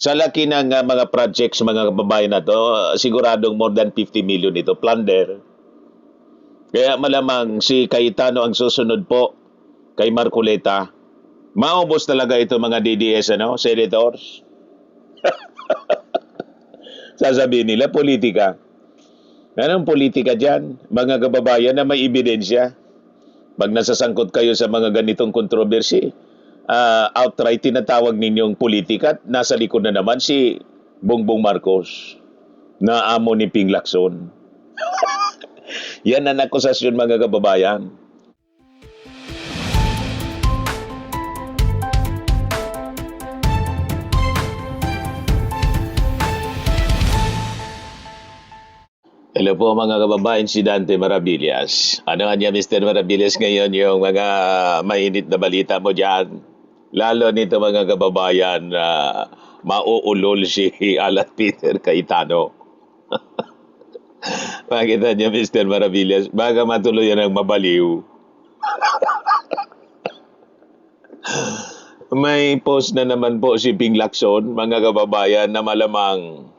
Sa laki ng mga projects, mga kababayan na to, siguradong more than 50 million ito, plunder. Kaya malamang si Cayetano ang susunod po kay Marcoleta. Maubos talaga ito mga DDS, senators. Sasabihin nila, politika. Anong politika dyan? Mga kababayan na may ebidensya. Pag nasasangkot kayo sa mga ganitong kontrobersy, outright tinatawag ninyong politika at nasa likod na naman si Bongbong Marcos na amo ni Ping Lacson. Yan ang akusasyon mga kababayan. Hello po mga kababayan, si Dante Maravillas. Ano nga niya Mr. Maravillas ngayon yung mga mainit na balita mo dyan? Lalo nito mga kababayan na mauulol si Alan Peter Cayetano. Makita niya Mr. Maravillas, baka matuloy yan ang mabaliw. May post na naman po si Ping Lacson, mga kababayan, na malamang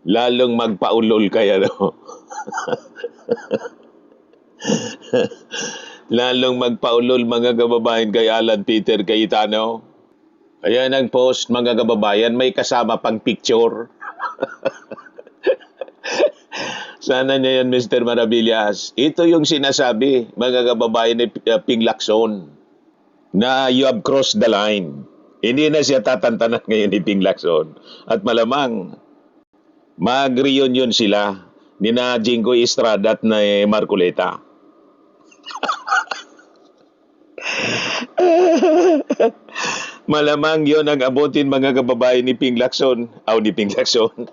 lalong magpaulol kaya lalong magpaulol mga kababayan kay Alan Peter Cayetano. Ayan ang post mga kababayan, may kasama pang picture. Sana niya yan Mr. Maravillas. Ito yung sinasabi mga kababayan ni Ping Lacson na you have crossed the line. Hindi na siya tatantanan ngayon ni Ping Lacson. At malamang mag-reunion sila ni na Jinggoy Estrada at na Marcoleta. Malamang yon ang abutin mga kababayan ni Ping Lacson. Ni Ping Lacson.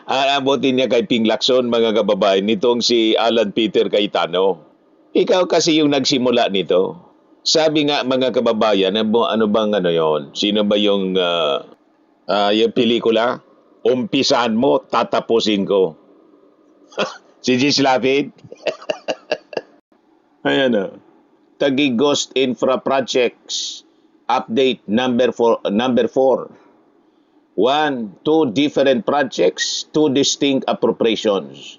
Abutin niya kay Ping Lacson mga kababayan nitong si Alan Peter Cayetano. Ikaw kasi yung nagsimula nito. Sabi nga mga kababayan, ano bang yon? Sino ba yung pelikula? Umpisahan mo, tatapusin ko. Si Gis Lapid. Ayan o. Taguig Ghost Infra Projects. Update number 4. 2 different projects, 2 distinct appropriations,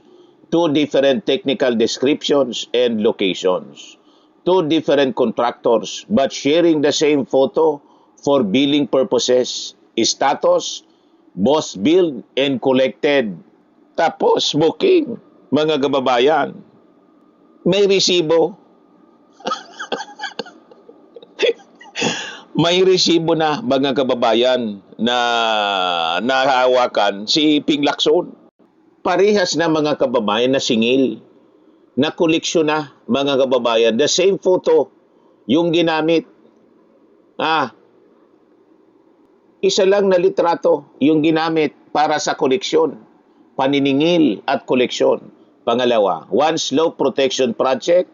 2 different technical descriptions and locations, 2 different contractors but sharing the same photo for billing purposes. Status, boss billed and collected. Tapos booking, mga kababayan. May resibo. May resibo na mga kababayan na nahawakan si Ping Lacson. Parehas na mga kababayan na singil. Na koleksyon na mga kababayan. The same photo yung ginamit. Isa lang na litrato yung ginamit para sa koleksyon, paniningil at koleksyon. Pangalawa, 1 slope protection project,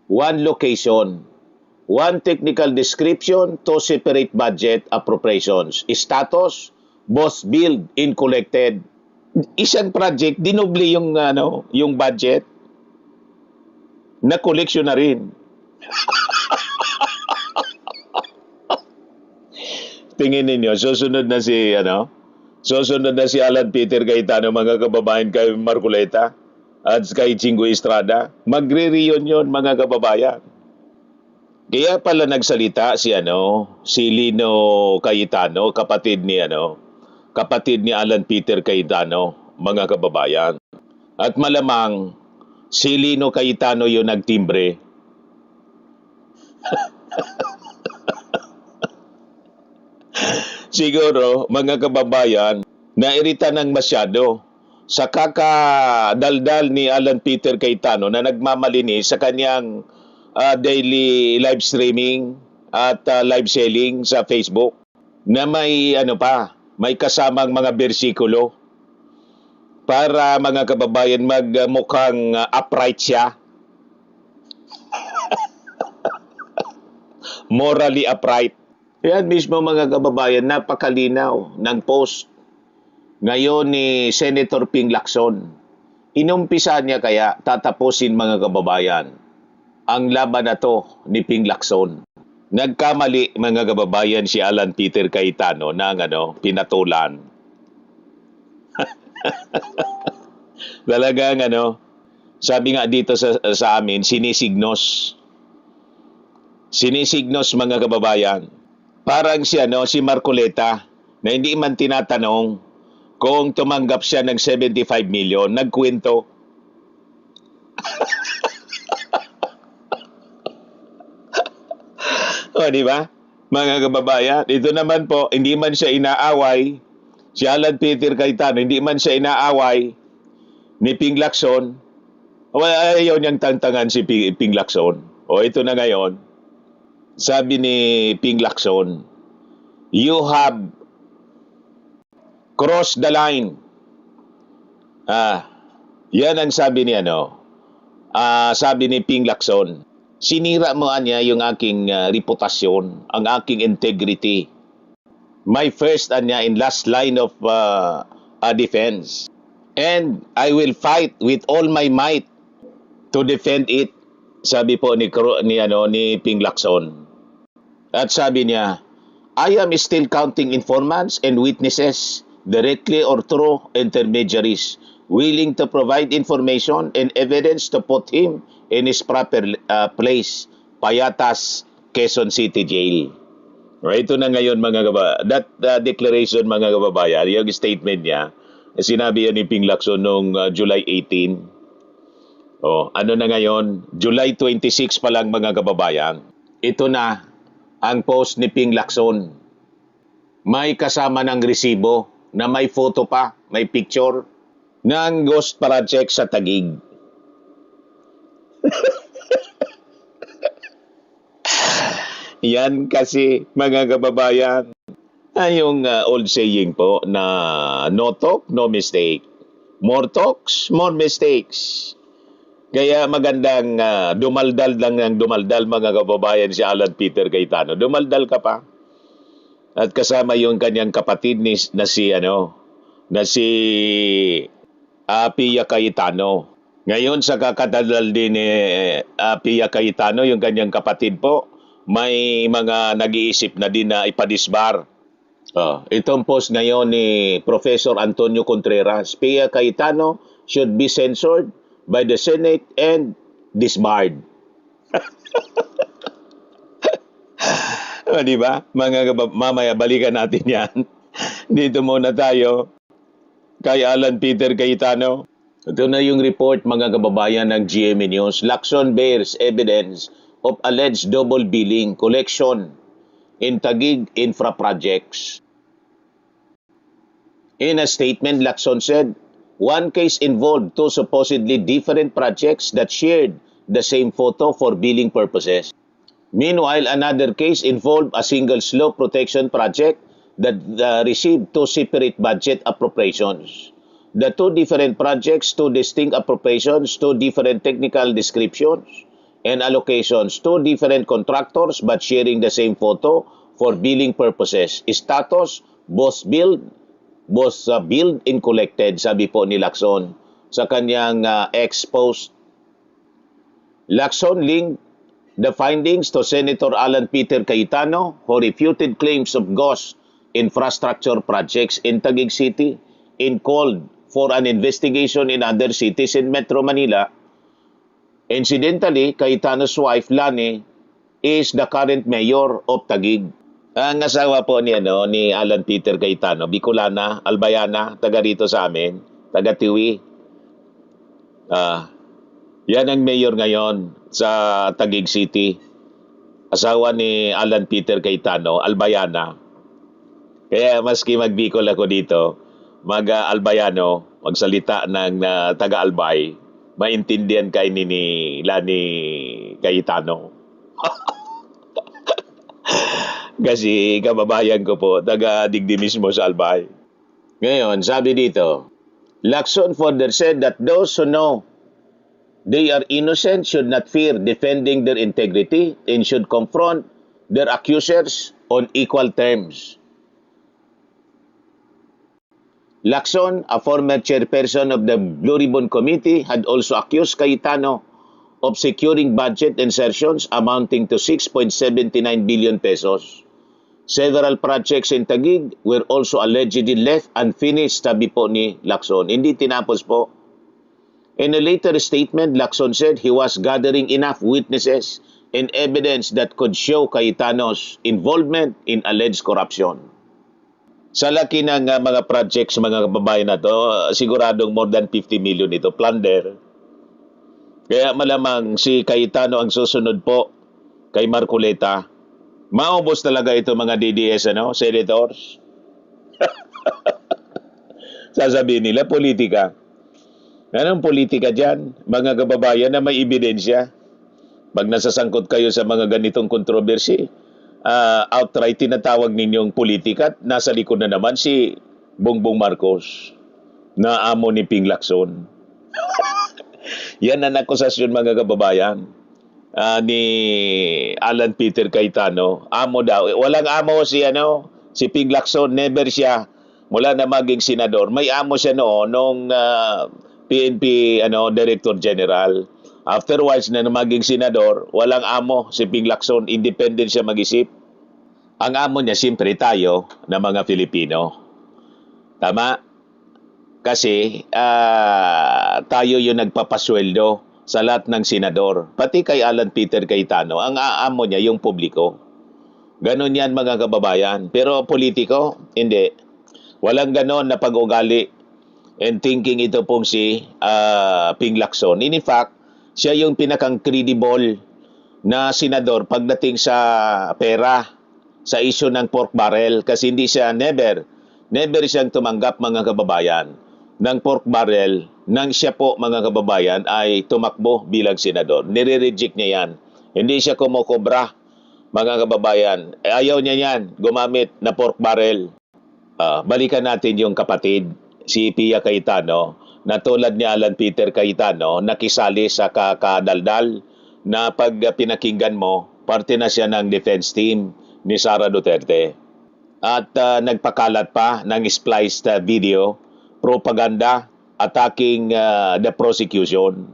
1 location, 1 technical description, 2 separate budget appropriations. Status, boss billed in collected. Isang project, dinubli yung budget, na koleksyon na rin. Tingin ninyo, susunod na si Alan Peter Cayetano mga kababayan kay Marcoleta at kay Jinggoy Estrada. Magre-reunion mga kababayan. Kaya pala nagsalita si Lino Cayetano, kapatid ni Alan Peter Cayetano, mga kababayan. At malamang si Lino Cayetano yung nagtimbre. Siguro, mga kababayan, nairita ng masyado sa kakadaldal ni Alan Peter Cayetano na nagmamalinis sa kanyang daily live streaming at live selling sa Facebook na may may kasamang mga bersikulo para mga kababayan magmukhang upright siya. Morally upright. Yan mismo mga kababayan, napakalinaw ng post ngayon ni Senator Ping Lacson. Inumpisa niya kaya tatapusin mga kababayan ang laban na to ni Ping Lacson. Nagkamali mga kababayan si Alan Peter Cayetano ng pinatulan. Talagang sabi nga dito sa amin, sinisignos. Sinisignos mga kababayan. Parang si Marcoleta na hindi man tinatanong kung tumanggap siya ng 75 million, nagkwento. O, di ba? Mga kababayan, ito naman po, hindi man siya inaaway, si Alan Peter Cayetano, hindi man siya inaaway ni Ping Lacson, ayaw niyang tantangan si Ping Lacson. O, ito na ngayon, sabi ni Ping Lacson, you have crossed the line. Yan ang sabi ni sabi ni Ping Lacson. Sinira mo niya yung aking reputasyon, ang aking integrity. My first and last line of defense. And I will fight with all my might to defend it. Sabi po ni Ping Lacson. At sabi niya, I am still counting informants and witnesses, directly or through intermediaries, willing to provide information and evidence to put him in his proper place, Payatas, Quezon City Jail. Right, ito na ngayon mga that declaration mga kababayan, yung statement niya, sinabi yan ni Ping Lacson noong July 18. Ano na ngayon? July 26 pa lang mga kababayan. Ito na ang post ni Ping Lacson. May kasama ng resibo na may photo pa, may picture ng ghost project sa Taguig. Yan kasi mga kababayan, yung old saying po na no talk, no mistake. More talks, more mistakes. Kaya magandang dumaldal lang ng dumaldal mga kababayan si Alan Peter Cayetano. Dumaldal ka pa. At kasama yung kanyang kapatid na si Pia Cayetano. Ngayon sa kakadaldal din ni Pia Cayetano, yung kanyang kapatid po, may mga nag-iisip na din na ipadisbar. Itong post ngayon ni Professor Antonio Contreras, Pia Cayetano should be censored by the Senate and disbarred. Di ba? Mamaya balikan natin yan. Dito muna tayo kay Alan Peter Cayetano. Ito na yung report mga kababayan ng GMA News. Lacson bears evidence of alleged double billing collection in Taguig infra projects. In a statement, Lacson said, one case involved two supposedly different projects that shared the same photo for billing purposes. Meanwhile, another case involved a single slope protection project that received two separate budget appropriations. The two different projects, two distinct appropriations, two different technical descriptions and allocations, two different contractors but sharing the same photo for billing purposes. Status, both billed and collected, sabi po ni Lacson sa kanyang ex-post. Lacson linked the findings to Senator Alan Peter Cayetano, who refuted claims of ghost infrastructure projects in Taguig City and called for an investigation in other cities in Metro Manila. Incidentally, Cayetano's wife, Lani, is the current mayor of Taguig. Ang asawa po ni Alan Peter Cayetano, Bicolana, Albayana, taga rito sa amin, taga Tiwi. Yan ang mayor ngayon sa Taguig City. Asawa ni Alan Peter Cayetano, Albayana. Kaya maski mag-Bicol ako dito, mag-Albayano, magsalita ng taga-Albay, maintindihan kayo ni Lani Cayetano. Kasi kababayan ko po, taga-digdi mismo sa Albay. Ngayon, sabi dito, Lacson further said that those who know they are innocent should not fear defending their integrity and should confront their accusers on equal terms. Lacson, a former chairperson of the Blue Ribbon Committee, had also accused Cayetano of securing budget insertions amounting to 6.79 billion pesos. Several projects in Taguig were also allegedly left unfinished, sabi po ni Lacson. Hindi tinapos po. In a later statement, Lacson said he was gathering enough witnesses and evidence that could show Cayetano's involvement in alleged corruption. Sa laki ng mga projects, mga kababayan na to, siguradong more than 50 million ito, plunder. Kaya malamang si Cayetano ang susunod po kay Marcoleta. Maubos talaga ito mga DDS, senators. Sasabihin nila, politika. Anong politika dyan? Mga kababayan na may ebidensya. Pag nasasangkot kayo sa mga ganitong kontrobersy, outright tinatawag ninyong politika at nasa likod na naman si Bongbong Marcos na amo ni Ping Lacson. Yan ang akusasyon, mga kababayan, ni Alan Peter Cayetano. Amo daw. Walang amo si Ping Lacson, never siya. Mula na maging senador, may amo siya noon nung PNP Director General. Afterwards na maging senador, walang amo si Ping Lacson, independent siya mag-isip. Ang amo niya siyempre tayo na mga Filipino. Tama? Kasi tayo yung nagpapasweldo sa lahat ng senador. Pati kay Alan Peter Cayetano, ang amo niya yung publiko. Ganon yan, mga kababayan. Pero politiko, hindi. Walang ganon na pag-ugali and thinking ito pong si Ping Lacson. In fact, siya yung pinakang credible na senador pagdating sa pera, sa issue ng pork barrel, kasi hindi siya never siyang tumanggap, mga kababayan, ng pork barrel nang siya po, mga kababayan, ay tumakbo bilang senador. Nire-reject niya yan. Hindi siya kumukobra, mga kababayan. Ayaw niya yan, gumamit na pork barrel. Balikan natin yung kapatid, si Pia Cayetano, na tulad ni Alan Peter Cayetano, nakisali sa kakadaldal na pag pinakinggan mo, parte na siya ng defense team ni Sara Duterte. At nagpakalat pa ng spliced video, propaganda, attacking the prosecution.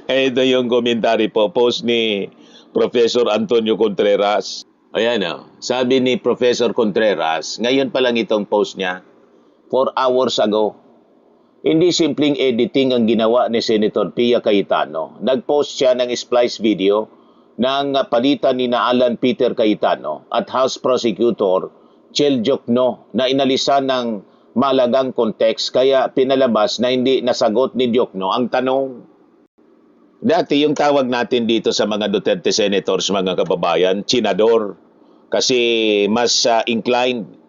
Ito yung komentary po, post ni Professor Antonio Contreras. Ayan sabi ni Professor Contreras, ngayon pa lang itong post niya, 4 hours ago. Hindi simpleng editing ang ginawa ni Senator Pia Cayetano. Nag-post siya ng splice video ng palitan ni Alan Peter Cayetano at House Prosecutor Chel Diokno na inalisan ng malagang context, kaya pinalabas na hindi nasagot ni Diokno ang tanong. Dati yung tawag natin dito sa mga Duterte senators, mga kababayan, Chinador, kasi mas inclined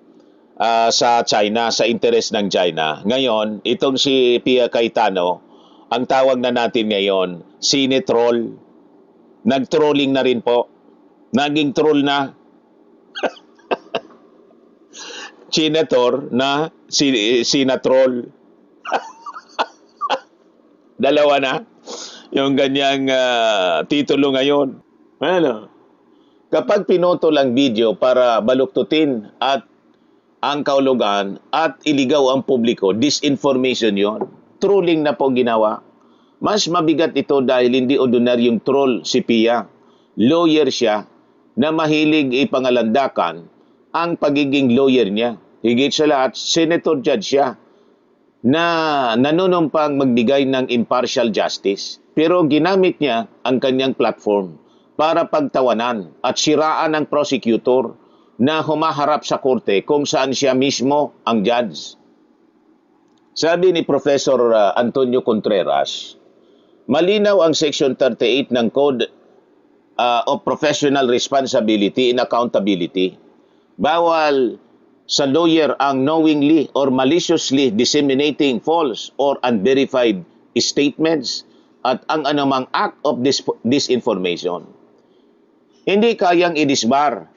sa China, sa interest ng China. Ngayon, itong si Pia Cayetano, ang tawag na natin ngayon, Sine-troll. Nag-trolling na rin po. Naging troll na. Chinator na Sinatroll. Dalawa na yung ganyang titulo ngayon. Kapag pinotol ang video para baluktutin at ang kaulugan at iligaw ang publiko, disinformation yon. Trolling na po ginawa. Mas mabigat ito dahil hindi ordinaryong troll si Pia. Lawyer siya na mahilig ipangalandakan ang pagiging lawyer niya. Higit sa lahat, senator judge siya na nanunumpang magbigay ng impartial justice. Pero ginamit niya ang kanyang platform para pagtawanan at siraan ang prosecutor na humaharap sa korte kung saan siya mismo ang judge. Sabi ni Professor Antonio Contreras, malinaw ang Section 38 ng Code of Professional Responsibility and Accountability. Bawal sa lawyer ang knowingly or maliciously disseminating false or unverified statements at ang anumang act of disinformation. Hindi kayang idisbar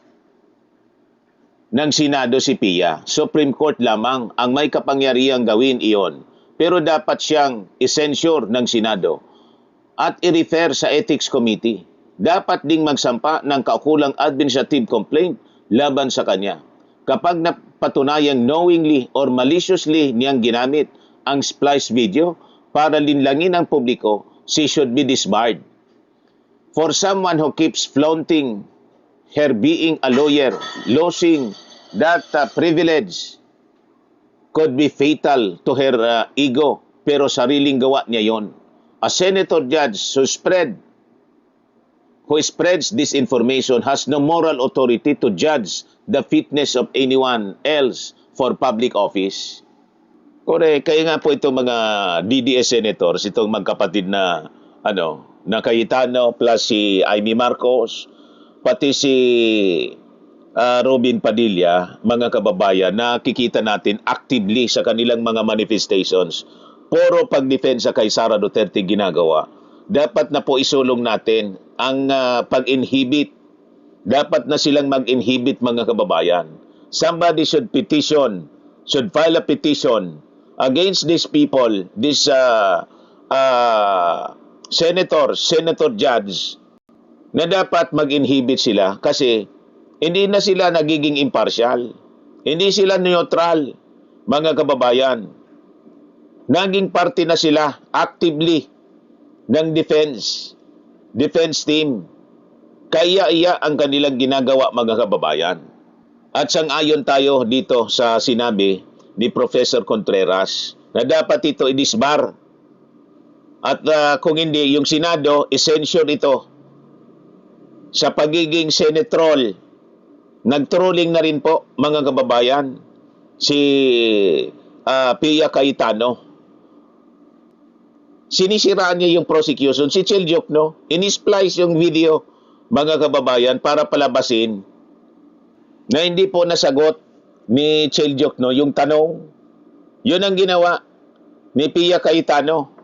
ng Senado si Pia. Supreme Court lamang ang may kapangyarihang gawin iyon. Pero dapat siyang isensure ng Senado at i-refer sa Ethics Committee. Dapat ding magsampa ng kaukulang administrative complaint laban sa kanya. Kapag napatunayang knowingly or maliciously niyang ginamit ang splice video para linlangin ang publiko, she should be disbarred. For someone who keeps flaunting her being a lawyer, losing that privilege could be fatal to her ego, pero sariling gawa niya yon. A senator judge who spreads disinformation has no moral authority to judge the fitness of anyone else for public office. Correct. Kaya nga po itong mga DDS senators, itong magkapatid na na Cayetano plus si Amy Marcos, pati si Robin Padilla, mga kababayan, nakikita natin actively sa kanilang mga manifestations. Puro pagdepensa kay Sara Duterte ginagawa. Dapat na po isulong natin ang pag-inhibit. Dapat na silang mag-inhibit, mga kababayan. Somebody should file a petition against these people, this senator judge, na dapat mag-inhibit sila kasi hindi na sila nagiging impartial. Hindi sila neutral, mga kababayan. Naging parte na sila actively ng defense team. Kaya iya ang kanilang ginagawa, mga kababayan. At sang-ayon tayo dito sa sinabi ni Professor Contreras na dapat ito i-disbar. At kung hindi, yung Senado, essential ito sa pagiging senetrol. Nag-trolling na rin po, mga kababayan, si Pia Cayetano. Sinisiraan niya yung prosecution. Si Chel Diokno, in-splice yung video, mga kababayan, para palabasin na hindi po nasagot ni Chel Diokno yung tanong. Yun ang ginawa ni Pia Cayetano.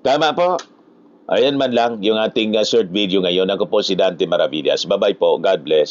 Tama po. Ayan man lang yung ating short video ngayon. Ako po si Dante Maravillas. Bye-bye po. God bless.